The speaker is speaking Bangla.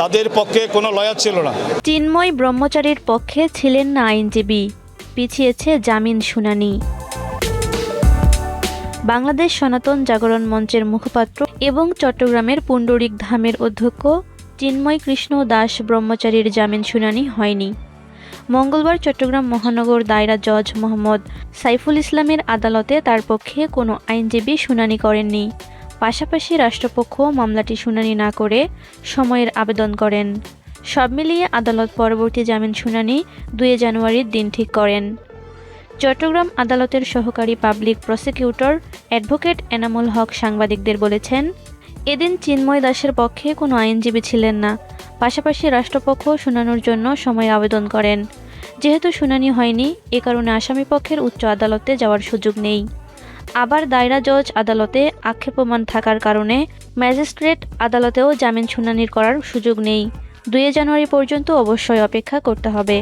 তাদের পক্ষে কোনো লয়ার ছিল না। চিন্ময় ব্রহ্মচারীর পক্ষে ছিলেন না আইনজীবী, পিছিয়েছে জামিন শুনানি। বাংলাদেশ সনাতন জাগরণ মঞ্চের মুখপাত্র এবং চট্টগ্রামের পুণ্ডরিক ধামের অধ্যক্ষ চিন্ময় কৃষ্ণ দাস ব্রহ্মচারীর জামিন শুনানি হয়নি। মঙ্গলবার চট্টগ্রাম মহানগর দায়রা জজ মোহাম্মদ সাইফুল ইসলামের আদালতে তার পক্ষে কোনো আইনজীবী শুনানি করেননি। পাশাপাশি রাষ্ট্রপক্ষ মামলাটি শুনানি না করে সময়ের আবেদন করেন। সব মিলিয়ে আদালত পরবর্তী জামিন শুনানি 2 জানুয়ারির দিন ঠিক করেন। চট্টগ্রাম আদালতের সহকারী public prosecutor advocate Enamul Haque সাংবাদিকদের বলেছেন, এদিন চিন্ময় দাসের পক্ষে কোনো আইনজীবী ছিলেন না। পাশাপাশি রাষ্ট্রপক্ষ শুনানোর জন্য সময় আবেদন করেন। যেহেতু শুনানি হয়নি, এ কারণে আসামিপক্ষের উচ্চ আদালতে যাওয়ার সুযোগ নেই। আবার দায়রা জজ আদালতে আক্ষেপমান থাকার কারণে ম্যাজিস্ট্রেট আদালতেও জামিন শুনানি করার সুযোগ নেই। 2 জানুয়ারি পর্যন্ত অবশ্যই অপেক্ষা করতে হবে।